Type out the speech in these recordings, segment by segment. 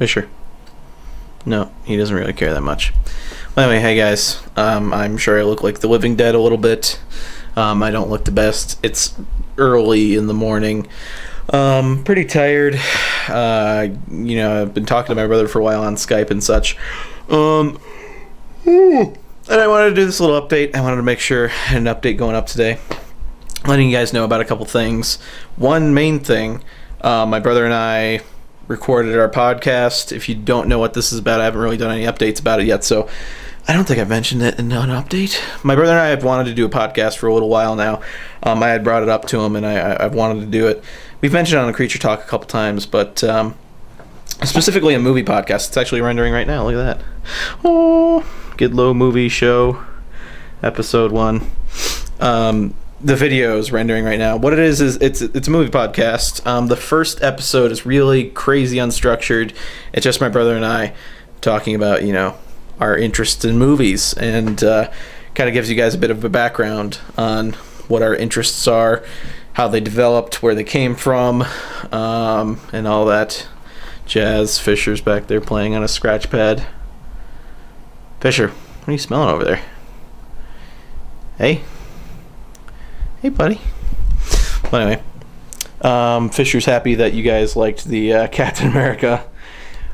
Fisher. No, he doesn't really care that much. Well, anyway, hey guys, I'm sure I look like the living dead a little bit. I don't look the best. It's early in the morning. Pretty tired. I've been talking to my brother for a while on Skype and such. And I wanted to do this little update. I wanted to make sure I had an update going up today, letting you guys know about a couple things. One main thing, my brother and I recorded our podcast. If you don't know what this is about, I haven't really done any updates about it yet, so I don't think I've mentioned it in an update. My brother and I have wanted to do a podcast for a little while now. I had brought it up to him, and I've wanted to do it. We've mentioned it on a Creature Talk a couple times, but specifically a movie podcast. It's actually rendering right now. Look at that. Oh, Get Low Movie Show, episode 1. The video is rendering right now. What it is it's a movie podcast. The first episode is really crazy unstructured. It's just my brother and I talking about, our interest in movies, and kind of gives you guys a bit of a background on what our interests are, how they developed, where they came from, and all that jazz. Fisher's back there playing on a scratch pad. Fisher, what are you smelling over there? Hey, buddy. Well, anyway, Fisher's happy that you guys liked the Captain America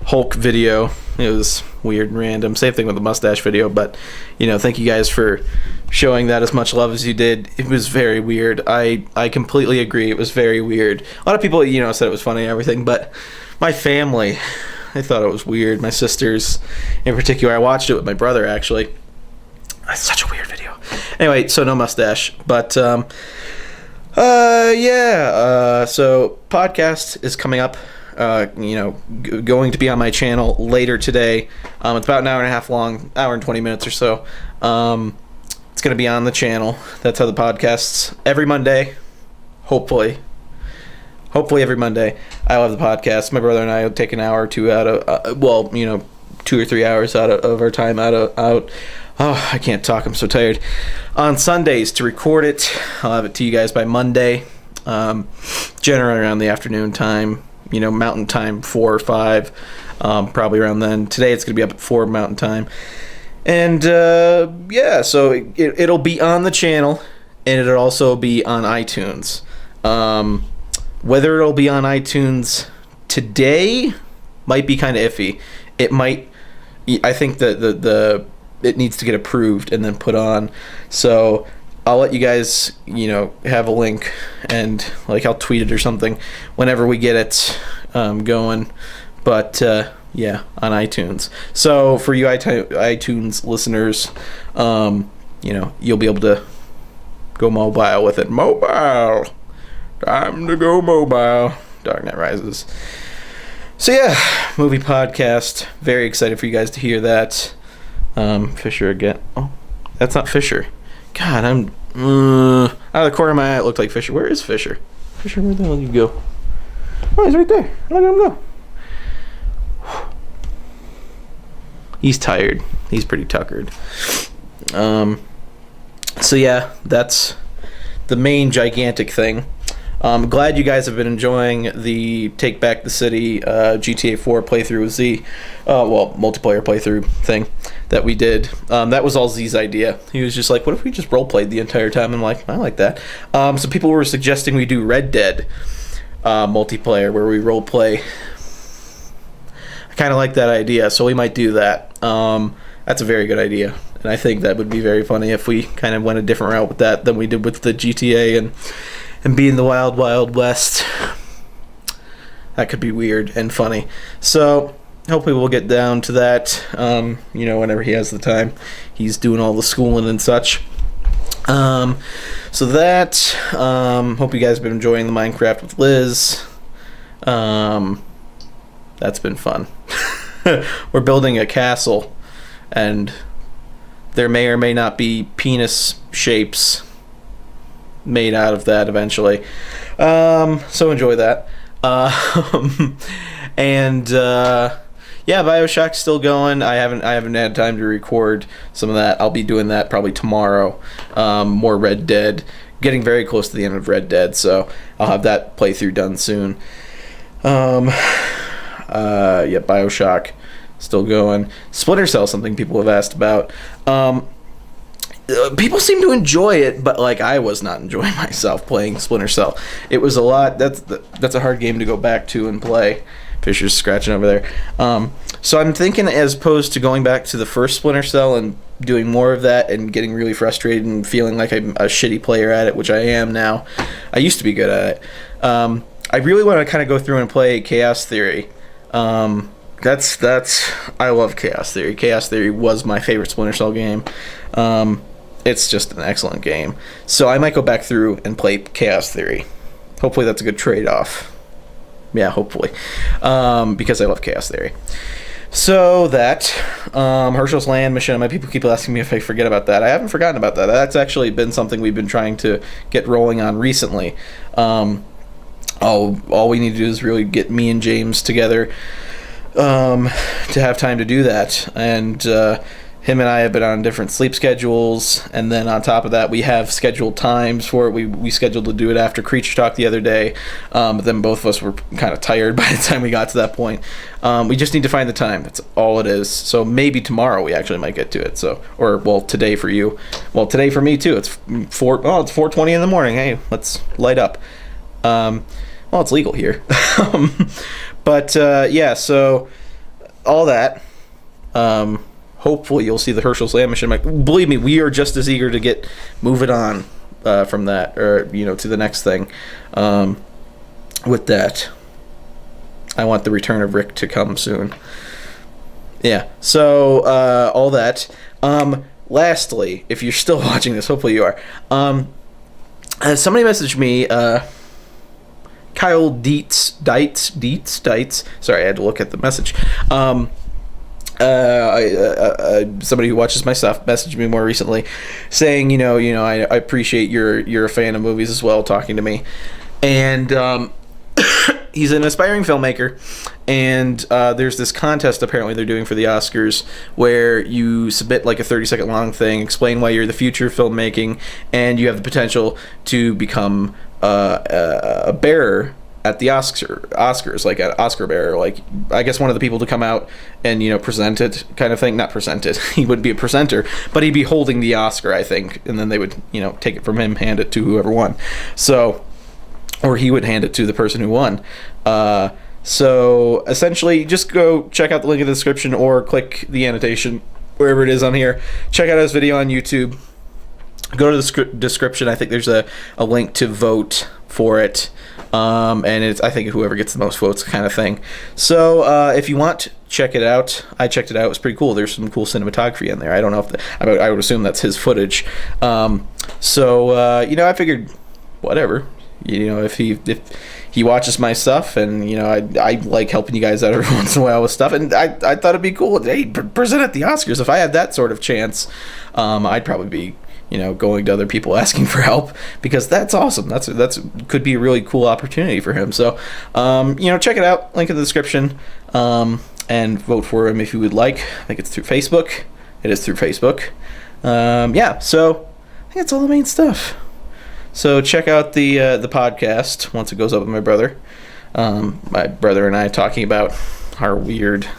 Hulk video. It was weird and random. Same thing with the mustache video, but thank you guys for showing that as much love as you did. It was very weird. I completely agree. It was very weird. A lot of people said it was funny and everything, but my family, they thought it was weird. My sisters in particular. I watched it with my brother, actually. It's such a weird video. Anyway, so no mustache, but so podcast is coming up. Going to be on my channel later today. It's about an hour and a half long, hour and 20 minutes or so. It's going to be on the channel. That's how the podcast's every Monday. Hopefully every Monday I'll have the podcast. My brother and I will take an hour or two out of, 2 or 3 hours out of our time out. Oh, I can't talk. I'm so tired. On Sundays to record it. I'll have it to you guys by Monday. Generally around the afternoon time. Mountain time, 4 or 5, probably around then. Today it's going to be up at 4 Mountain time. And, so it'll be on the channel, and it'll also be on iTunes. Whether it'll be on iTunes today might be kind of iffy. It might, I think that it needs to get approved and then put on. So I'll let you guys, have a link, and I'll tweet it or something whenever we get it going. But on iTunes. So for you iTunes listeners, you'll be able to go mobile with it. Mobile, time to go mobile. Dark Knight Rises. So movie podcast. Very excited for you guys to hear that. Fisher again. Oh, that's not Fisher. God, I'm out of the corner of my eye. It looked like Fisher. Where is Fisher? Fisher, where the hell did you go? Oh, he's right there. Look at him go. He's tired. He's pretty tuckered. That's the main gigantic thing. I'm glad you guys have been enjoying the Take Back the City GTA 4 playthrough with Z. Multiplayer playthrough thing that we did. That was all Z's idea. He was just like, what if we just roleplayed the entire time? I'm like, I like that. So people were suggesting we do Red Dead multiplayer where we roleplay. I kind of like that idea, so we might do that. That's a very good idea. And I think that would be very funny if we kind of went a different route with that than we did with the GTA and being the wild, wild west. That could be weird and funny. So hopefully we'll get down to that, whenever he has the time. He's doing all the schooling and such. Hope you guys have been enjoying the Minecraft with Liz. That's been fun. We're building a castle, and there may or may not be penis shapes made out of that eventually. So enjoy that. BioShock's still going. I haven't had time to record some of that. I'll be doing that probably tomorrow. More Red Dead. Getting very close to the end of Red Dead, so I'll have that playthrough done soon. Yeah, BioShock, still going. Splinter Cell, something people have asked about. People seem to enjoy it, but like I was not enjoying myself playing Splinter Cell. It was a lot. That's a hard game to go back to and play. Fisher's scratching over there. So I'm thinking, as opposed to going back to the first Splinter Cell and doing more of that and getting really frustrated and feeling like I'm a shitty player at it, which I am now. I used to be good at it. I really want to kind of go through and play Chaos Theory. That's I love Chaos Theory. Chaos Theory was my favorite Splinter Cell game. It's just an excellent game. So I might go back through and play Chaos Theory. Hopefully that's a good trade-off. Yeah, hopefully. Because I love Chaos Theory. So that, Hershel's Land mission, my people keep asking me if I forget about that. I haven't forgotten about that. That's actually been something we've been trying to get rolling on recently. All we need to do is really get me and James together to have time to do that. And him and I have been on different sleep schedules, and then on top of that, we have scheduled times for it. We scheduled to do it after Creature Talk the other day, but then both of us were kind of tired by the time we got to that point. We just need to find the time. That's all it is. So maybe tomorrow we actually might get to it. So, or well, today for you. Well, today for me too. It's 4:20 in the morning. Hey, let's light up. Well, it's legal here. But yeah, so all that. Hopefully you'll see the Hershel's Land mission. Believe me, we are just as eager to get moving on from that, or to the next thing. With that, I want the return of Rick to come soon. Yeah. So all that. Lastly, if you're still watching this, hopefully you are. Somebody messaged me. Kyle Dietz. Sorry, I had to look at the message. Somebody who watches my stuff messaged me more recently saying, I appreciate you're a fan of movies as well, talking to me. And he's an aspiring filmmaker, and there's this contest apparently they're doing for the Oscars where you submit like a 30-second long thing, explain why you're the future of filmmaking, and you have the potential to become a bearer at the Oscars, like an Oscar bearer, like I guess one of the people to come out and present it, kind of thing. Not present it. He would be a presenter, but he'd be holding the Oscar, I think, and then they would take it from him, hand it to whoever won. So, or he would hand it to the person who won. So essentially, just go check out the link in the description or click the annotation wherever it is on here. Check out his video on YouTube. Go to the description. I think there's a link to vote for it. And it's, I think, whoever gets the most votes kind of thing. So if you want, check it out. I checked it out. It was pretty cool. There's some cool cinematography in there. I don't know if I would assume that's his footage. So I figured, whatever. If he watches my stuff, and I like helping you guys out every once in a while with stuff, and I thought it'd be cool. Hey, present at the Oscars. If I had that sort of chance, I'd probably be going to other people asking for help, because that's awesome. That's could be a really cool opportunity for him. So, check it out. Link in the description, and vote for him if you would like. I think it's through Facebook. It is through Facebook. Yeah. So I think that's all the main stuff. So check out the podcast once it goes up with my brother. My brother and I talking about our weird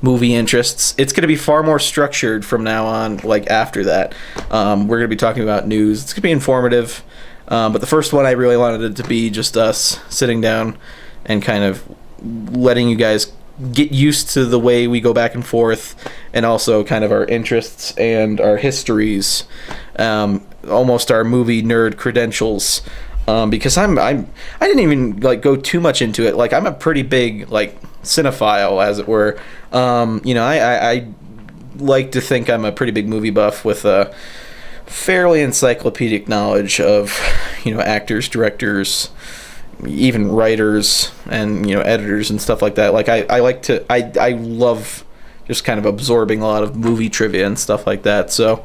movie interests. It's going to be far more structured from now on, like after that. We're going to be talking about news. It's going to be informative. But the first one, I really wanted it to be just us sitting down and kind of letting you guys get used to the way we go back and forth, and also kind of our interests and our histories, almost our movie nerd credentials. Because I didn't even go too much into it. Like, I'm a pretty big cinephile, as it were. I like to think I'm a pretty big movie buff with a fairly encyclopedic knowledge of actors, directors, even writers, and editors and stuff like that. Like, I love just kind of absorbing a lot of movie trivia and stuff like that. So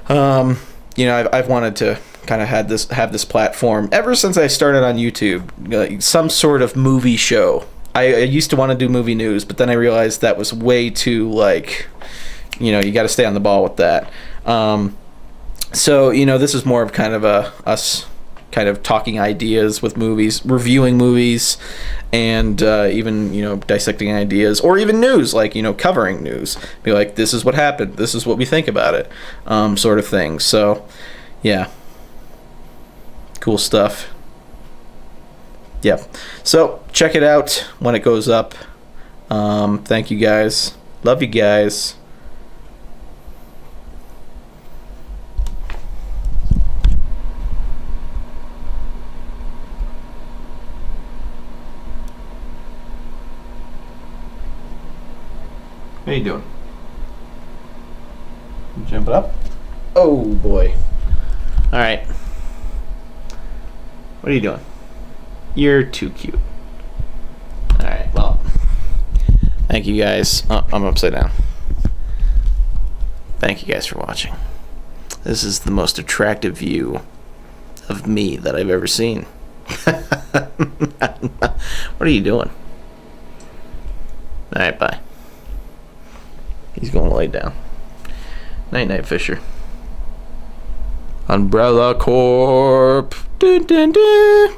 I've wanted to kind of have this platform ever since I started on YouTube, some sort of movie show. I used to want to do movie news, but then I realized that was way too you got to stay on the ball with that. So this is more of kind of us kind of talking ideas with movies, reviewing movies, and even, you know, dissecting ideas, or even news, like, you know, covering news. Be like, this is what happened, this is what we think about it, sort of thing. So, yeah. Cool stuff. Yeah. So, check it out when it goes up. Thank you guys. Love you guys. What are you doing? You jumping up? Oh boy. Alright. What are you doing? You're too cute. Alright, well. Thank you guys. Oh, I'm upside down. Thank you guys for watching. This is the most attractive view of me that I've ever seen. What are you doing? Alright, bye. He's going to lay down. Night night, Fisher. Umbrella Corp. Dun, dun, dun.